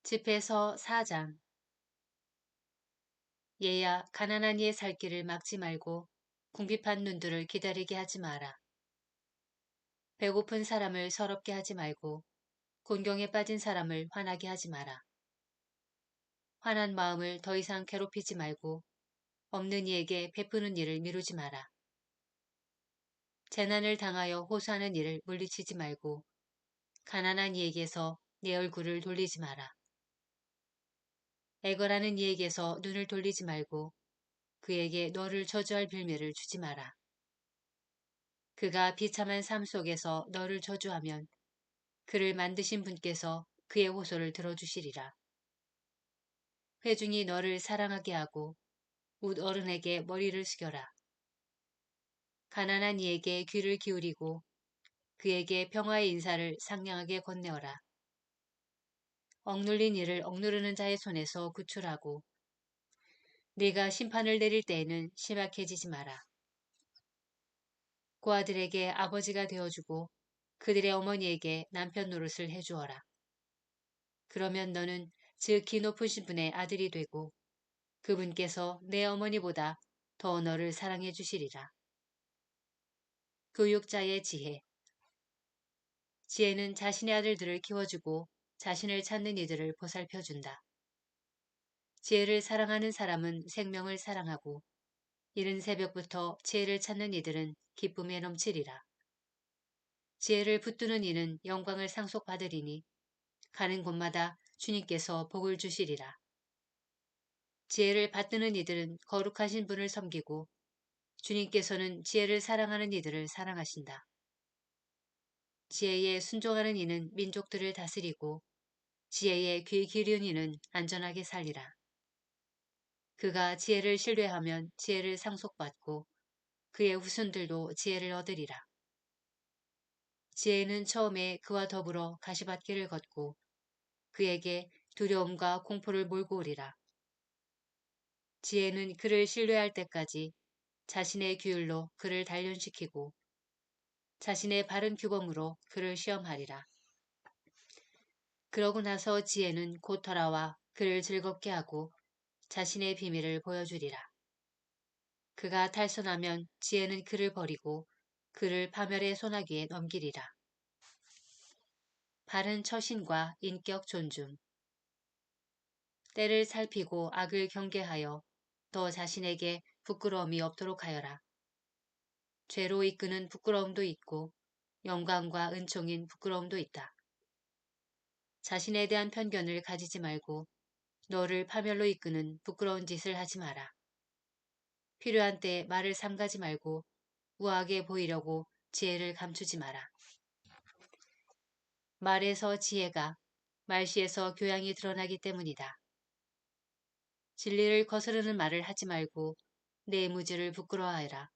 집에서 4장. 얘야, 가난한 이의 살 길을 막지 말고 궁핍한 눈들을 기다리게 하지 마라. 배고픈 사람을 서럽게 하지 말고 곤경에 빠진 사람을 화나게 하지 마라. 화난 마음을 더 이상 괴롭히지 말고 없는 이에게 베푸는 일을 미루지 마라. 재난을 당하여 호소하는 일을 물리치지 말고 가난한 이에게서 내 얼굴을 돌리지 마라. 애걸하는 이에게서 눈을 돌리지 말고 그에게 너를 저주할 빌미를 주지 마라. 그가 비참한 삶 속에서 너를 저주하면 그를 만드신 분께서 그의 호소를 들어주시리라. 회중이 너를 사랑하게 하고 웃 어른에게 머리를 숙여라. 가난한 이에게 귀를 기울이고 그에게 평화의 인사를 상냥하게 건네어라. 억눌린 이를 억누르는 자의 손에서 구출하고 네가 심판을 내릴 때에는 심약해지지 마라. 고아들에게 아버지가 되어주고 그들의 어머니에게 남편 노릇을 해주어라. 그러면 너는 지극히 높으신 분의 아들이 되고 그분께서 내 어머니보다 더 너를 사랑해 주시리라. 교육자의 지혜. 지혜는 자신의 아들들을 키워주고 자신을 찾는 이들을 보살펴준다. 지혜를 사랑하는 사람은 생명을 사랑하고 이른 새벽부터 지혜를 찾는 이들은 기쁨에 넘치리라. 지혜를 붙드는 이는 영광을 상속받으리니 가는 곳마다 주님께서 복을 주시리라. 지혜를 받드는 이들은 거룩하신 분을 섬기고 주님께서는 지혜를 사랑하는 이들을 사랑하신다. 지혜에 순종하는 이는 민족들을 다스리고 지혜에 귀 기울이는 이는 안전하게 살리라. 그가 지혜를 신뢰하면 지혜를 상속받고 그의 후손들도 지혜를 얻으리라. 지혜는 처음에 그와 더불어 가시밭길을 걷고 그에게 두려움과 공포를 몰고 오리라. 지혜는 그를 신뢰할 때까지 자신의 규율로 그를 단련시키고 자신의 바른 규범으로 그를 시험하리라. 그러고 나서 지혜는 곧 돌아와 그를 즐겁게 하고 자신의 비밀을 보여주리라. 그가 탈선하면 지혜는 그를 버리고 그를 파멸의 소나기에 넘기리라. 바른 처신과 인격 존중. 때를 살피고 악을 경계하여 너 자신에게 부끄러움이 없도록 하여라. 죄로 이끄는 부끄러움도 있고 영광과 은총인 부끄러움도 있다. 자신에 대한 편견을 가지지 말고 너를 파멸로 이끄는 부끄러운 짓을 하지 마라. 필요한 때에 말을 삼가지 말고 우아하게 보이려고 지혜를 감추지 마라. 말에서 지혜가, 말씨에서 교양이 드러나기 때문이다. 진리를 거스르는 말을 하지 말고 내 무지를 부끄러워하여라.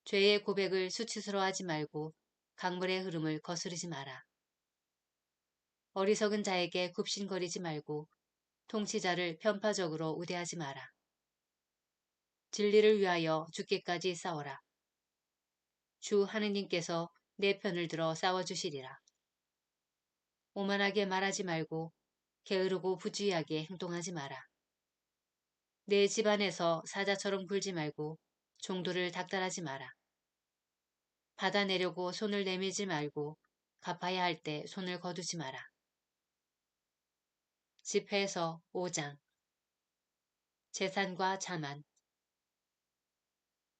죄의 고백을 수치스러워하지 말고 강물의 흐름을 거스르지 마라. 어리석은 자에게 굽신거리지 말고 통치자를 편파적으로 우대하지 마라. 진리를 위하여 죽기까지 싸워라. 주 하느님께서 내 편을 들어 싸워주시리라. 오만하게 말하지 말고 게으르고 부주의하게 행동하지 마라. 내 집안에서 사자처럼 굴지 말고 종도를 닥달하지 마라. 받아내려고 손을 내밀지 말고 갚아야 할 때 손을 거두지 마라. 집회서 5장. 재산과 자만.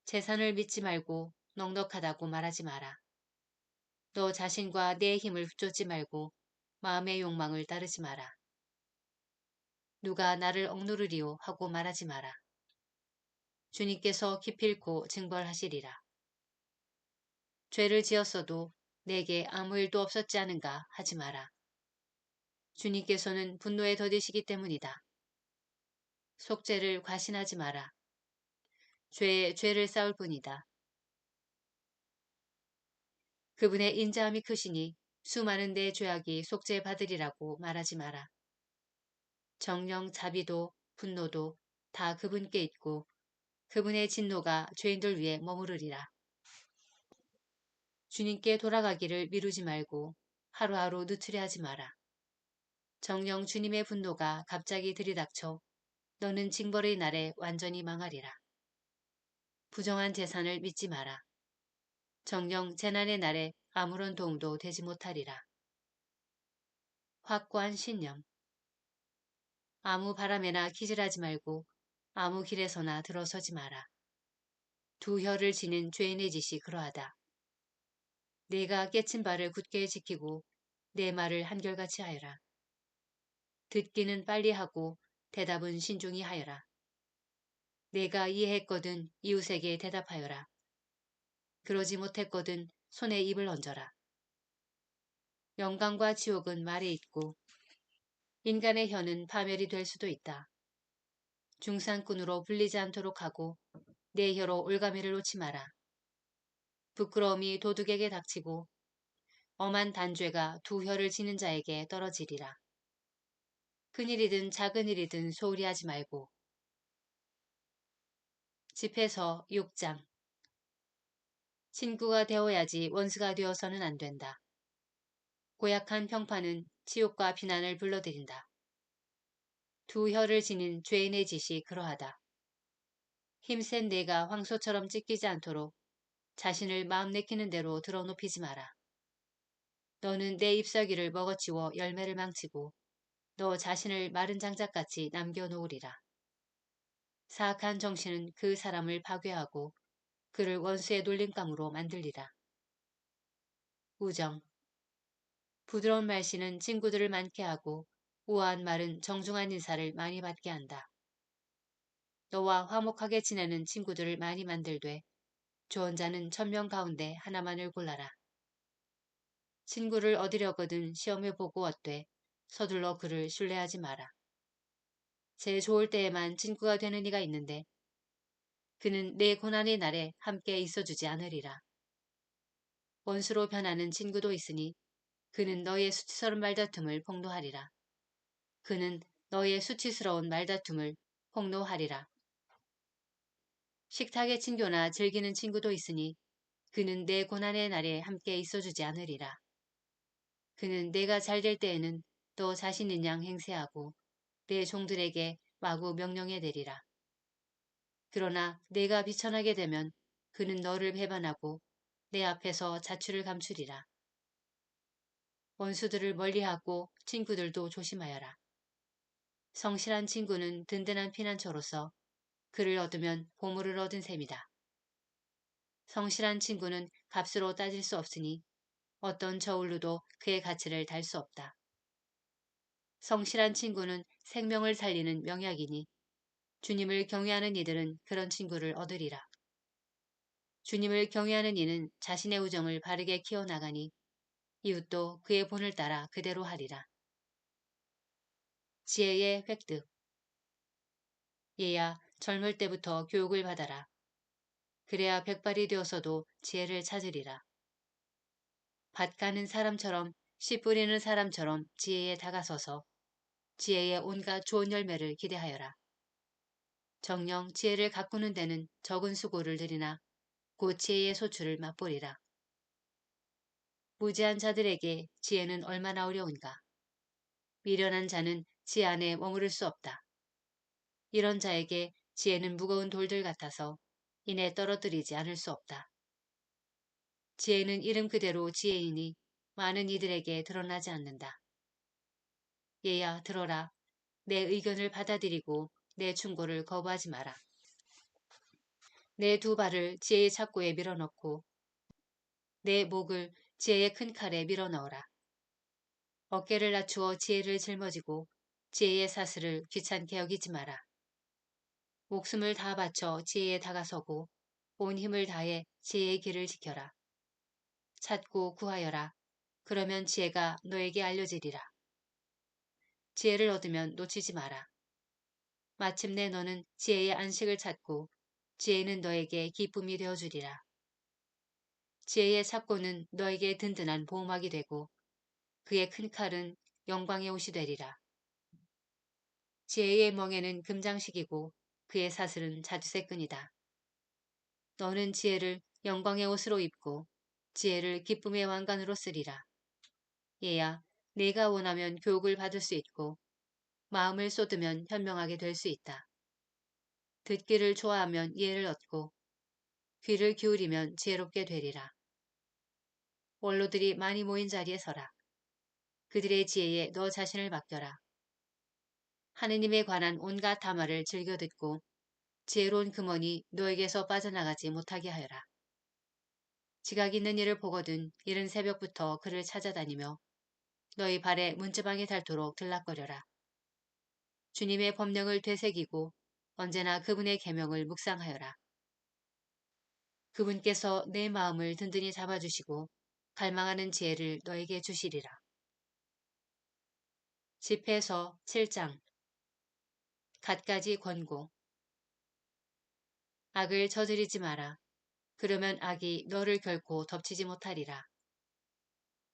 재산을 믿지 말고 넉넉하다고 말하지 마라. 너 자신과 내 힘을 쫓지 말고 마음의 욕망을 따르지 마라. 누가 나를 억누르리오 하고 말하지 마라. 주님께서 기필코 징벌하시리라. 죄를 지었어도 내게 아무 일도 없었지 않은가 하지 마라. 주님께서는 분노에 더디시기 때문이다. 속죄를 과신하지 마라. 죄에 죄를 쌓을 뿐이다. 그분의 인자함이 크시니 수많은 내 죄악이 속죄받으리라고 말하지 마라. 정령 자비도 분노도 다 그분께 있고 그분의 진노가 죄인들 위에 머무르리라. 주님께 돌아가기를 미루지 말고 하루하루 늦추려 하지 마라. 정령 주님의 분노가 갑자기 들이닥쳐 너는 징벌의 날에 완전히 망하리라. 부정한 재산을 믿지 마라. 정령 재난의 날에 아무런 도움도 되지 못하리라. 확고한 신념. 아무 바람에나 기질하지 말고 아무 길에서나 들어서지 마라. 두 혀를 지닌 죄인의 짓이 그러하다. 내가 깨친 바를 굳게 지키고 내 말을 한결같이 하여라. 듣기는 빨리 하고 대답은 신중히 하여라. 내가 이해했거든 이웃에게 대답하여라. 그러지 못했거든 손에 입을 얹어라. 영광과 지옥은 말에 있고 인간의 혀는 파멸이 될 수도 있다. 중상꾼으로 불리지 않도록 하고 내 혀로 올가미를 놓지 마라. 부끄러움이 도둑에게 닥치고 엄한 단죄가 두 혀를 지는 자에게 떨어지리라. 큰일이든 작은 일이든 소홀히 하지 말고. 집에서 6장. 친구가 되어야지 원수가 되어서는 안 된다. 고약한 평판은 치욕과 비난을 불러들인다. 두 혀를 지닌 죄인의 짓이 그러하다. 힘센 내가 황소처럼 찢기지 않도록 자신을 마음 내키는 대로 드러눕히지 마라. 너는 내 잎사귀를 먹어치워 열매를 망치고 너 자신을 마른 장작같이 남겨놓으리라. 사악한 정신은 그 사람을 파괴하고 그를 원수의 놀림감으로 만들리라. 우정. 부드러운 말씨는 친구들을 많게 하고 우아한 말은 정중한 인사를 많이 받게 한다. 너와 화목하게 지내는 친구들을 많이 만들되 좋은 자는 1000명 가운데 하나만을 골라라. 친구를 얻으려거든 시험해 보고 어때 서둘러 그를 신뢰하지 마라. 제 좋을 때에만 친구가 되는 이가 있는데 그는 내 고난의 날에 함께 있어주지 않으리라. 원수로 변하는 친구도 있으니 그는 너의 수치스러운 말다툼을 폭로하리라. 그는 너의 수치스러운 말다툼을 폭로하리라. 식탁의 친교나 즐기는 친구도 있으니 그는 내 고난의 날에 함께 있어주지 않으리라. 그는 내가 잘 될 때에는 너 자신인 양 행세하고 내 종들에게 마구 명령해 내리라. 그러나 내가 비천하게 되면 그는 너를 배반하고 내 앞에서 자취를 감추리라. 원수들을 멀리하고 친구들도 조심하여라. 성실한 친구는 든든한 피난처로서 그를 얻으면 보물을 얻은 셈이다. 성실한 친구는 값으로 따질 수 없으니 어떤 저울로도 그의 가치를 달 수 없다. 성실한 친구는 생명을 살리는 명약이니 주님을 경외하는 이들은 그런 친구를 얻으리라. 주님을 경외하는 이는 자신의 우정을 바르게 키워나가니 이웃도 그의 본을 따라 그대로 하리라. 지혜의 획득. 얘야 젊을 때부터 교육을 받아라. 그래야 백발이 되어서도 지혜를 찾으리라. 밭 가는 사람처럼 씨 뿌리는 사람처럼 지혜에 다가서서 지혜의 온갖 좋은 열매를 기대하여라. 정녕 지혜를 가꾸는 데는 적은 수고를 들이나 곧 지혜의 소출을 맛보리라. 무지한 자들에게 지혜는 얼마나 어려운가. 미련한 자는 지혜 안에 머무를 수 없다. 이런 자에게 지혜는 무거운 돌들 같아서 이내 떨어뜨리지 않을 수 없다. 지혜는 이름 그대로 지혜이니 많은 이들에게 드러나지 않는다. 얘야 들어라. 내 의견을 받아들이고 내 충고를 거부하지 마라. 내 두 발을 지혜의 착고에 밀어넣고 내 목을 지혜의 큰 칼에 밀어넣어라. 어깨를 낮추어 지혜를 짊어지고 지혜의 사슬을 귀찮게 여기지 마라. 목숨을 다 바쳐 지혜에 다가서고 온 힘을 다해 지혜의 길을 지켜라. 찾고 구하여라. 그러면 지혜가 너에게 알려지리라. 지혜를 얻으면 놓치지 마라. 마침내 너는 지혜의 안식을 찾고 지혜는 너에게 기쁨이 되어주리라. 지혜의 착고는 너에게 든든한 보호막이 되고 그의 큰 칼은 영광의 옷이 되리라. 지혜의 멍에는 금장식이고 그의 사슬은 자주색 끈이다. 너는 지혜를 영광의 옷으로 입고 지혜를 기쁨의 왕관으로 쓰리라. 얘야 내가 원하면 교육을 받을 수 있고 마음을 쏟으면 현명하게 될 수 있다. 듣기를 좋아하면 이해를 얻고 귀를 기울이면 지혜롭게 되리라. 원로들이 많이 모인 자리에 서라. 그들의 지혜에 너 자신을 맡겨라. 하느님에 관한 온갖 담화를 즐겨 듣고 지혜로운 금원이 너에게서 빠져나가지 못하게 하여라. 지각 있는 이를 보거든 이른 새벽부터 그를 찾아다니며 너희 발에 문지방이 닳도록 들락거려라. 주님의 법령을 되새기고 언제나 그분의 계명을 묵상하여라. 그분께서 내 마음을 든든히 잡아주시고 갈망하는 지혜를 너에게 주시리라. 집회서 7장 갖가지 권고 악을 저지르지 마라. 그러면 악이 너를 결코 덮치지 못하리라.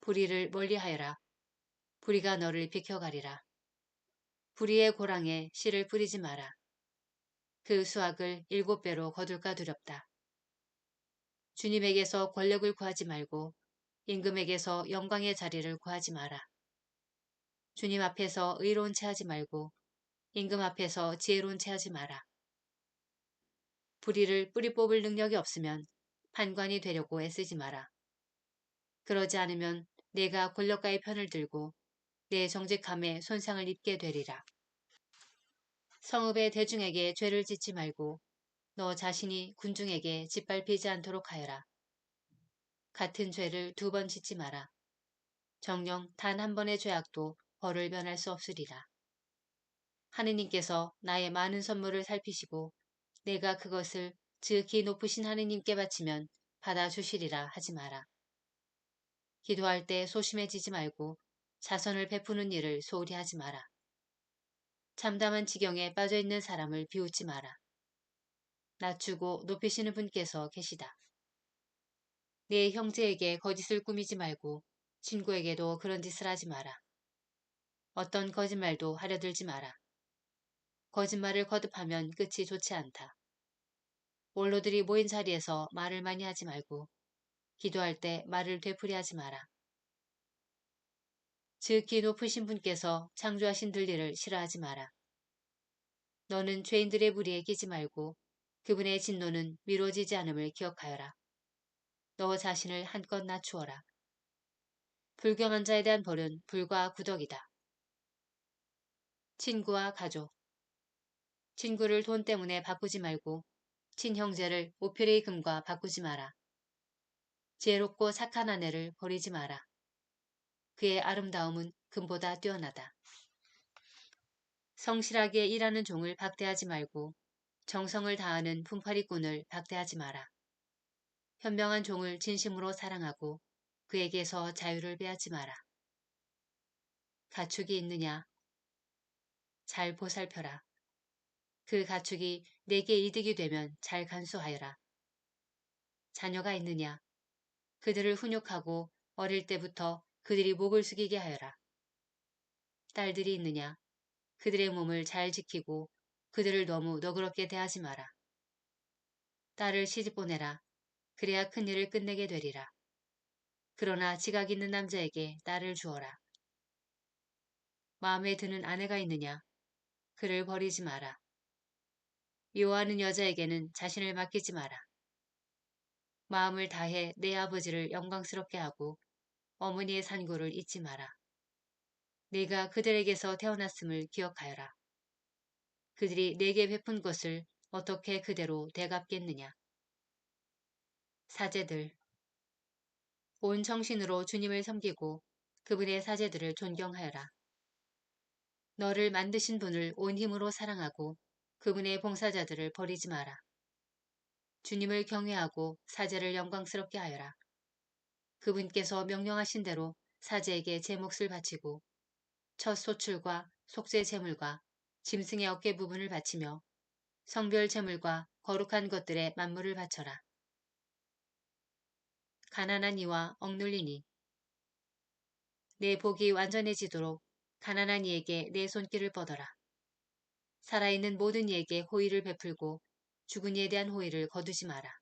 불의를 멀리하여라. 불의가 너를 비켜가리라. 불의의 고랑에 씨를 뿌리지 마라. 그 수확을 7배로 거둘까 두렵다. 주님에게서 권력을 구하지 말고 임금에게서 영광의 자리를 구하지 마라. 주님 앞에서 의로운 채 하지 말고 임금 앞에서 지혜로운 채 하지 마라. 불의를 뿌리 뽑을 능력이 없으면 판관이 되려고 애쓰지 마라. 그러지 않으면 내가 권력가의 편을 들고 내 정직함에 손상을 입게 되리라. 성읍의 대중에게 죄를 짓지 말고 너 자신이 군중에게 짓밟히지 않도록 하여라. 같은 죄를 2번 짓지 마라. 정녕 단 한 번의 죄악도 벌을 면할 수 없으리라. 하느님께서 나의 많은 선물을 살피시고 내가 그것을 지극히 높으신 하느님께 바치면 받아주시리라 하지 마라. 기도할 때 소심해지지 말고 자선을 베푸는 일을 소홀히 하지 마라. 참담한 지경에 빠져있는 사람을 비웃지 마라. 낮추고 높이시는 분께서 계시다. 내 형제에게 거짓을 꾸미지 말고 친구에게도 그런 짓을 하지 마라. 어떤 거짓말도 하려 들지 마라. 거짓말을 거듭하면 끝이 좋지 않다. 원로들이 모인 자리에서 말을 많이 하지 말고 기도할 때 말을 되풀이하지 마라. 지극히 높으신 분께서 창조하신 들리를 싫어하지 마라. 너는 죄인들의 무리에 끼지 말고 그분의 진노는 미뤄지지 않음을 기억하여라. 너 자신을 한껏 낮추어라. 불경한 자에 대한 벌은 불과 구덕이다. 친구와 가족 친구를 돈 때문에 바꾸지 말고 친형제를 오피레이 금과 바꾸지 마라. 지혜롭고 착한 아내를 버리지 마라. 그의 아름다움은 금보다 뛰어나다. 성실하게 일하는 종을 박대하지 말고 정성을 다하는 품팔이꾼을 박대하지 마라. 현명한 종을 진심으로 사랑하고 그에게서 자유를 빼앗지 마라. 가축이 있느냐? 잘 보살펴라. 그 가축이 내게 이득이 되면 잘 간수하여라. 자녀가 있느냐? 그들을 훈육하고 어릴 때부터 그들이 목을 숙이게 하여라. 딸들이 있느냐? 그들의 몸을 잘 지키고 그들을 너무 너그럽게 대하지 마라. 딸을 시집 보내라. 그래야 큰 일을 끝내게 되리라. 그러나 지각 있는 남자에게 딸을 주어라. 마음에 드는 아내가 있느냐? 그를 버리지 마라. 미워하는 여자에게는 자신을 맡기지 마라. 마음을 다해 내 아버지를 영광스럽게 하고 어머니의 산고를 잊지 마라. 네가 그들에게서 태어났음을 기억하여라. 그들이 내게 베푼 것을 어떻게 그대로 되갚겠느냐. 사제들 온 정신으로 주님을 섬기고 그분의 사제들을 존경하여라. 너를 만드신 분을 온 힘으로 사랑하고 그분의 봉사자들을 버리지 마라. 주님을 경외하고 사제를 영광스럽게 하여라. 그분께서 명령하신 대로 사제에게 제 몫을 바치고 첫 소출과 속죄 제물과 짐승의 어깨 부분을 바치며 성별 제물과 거룩한 것들의 만물을 바쳐라. 가난한 이와 억눌린 이. 내 복이 완전해지도록 가난한 이에게 내 손길을 뻗어라. 살아있는 모든 이에게 호의를 베풀고 죽은 이에 대한 호의를 거두지 마라.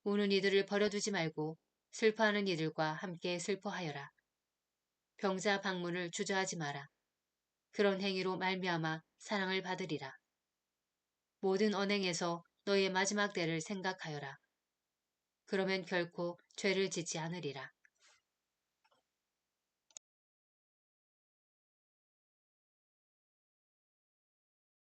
우는 이들을 버려두지 말고 슬퍼하는 이들과 함께 슬퍼하여라. 병자 방문을 주저하지 마라. 그런 행위로 말미암아 사랑을 받으리라. 모든 언행에서 너의 마지막 때를 생각하여라. 그러면 결코 죄를 짓지 않으리라.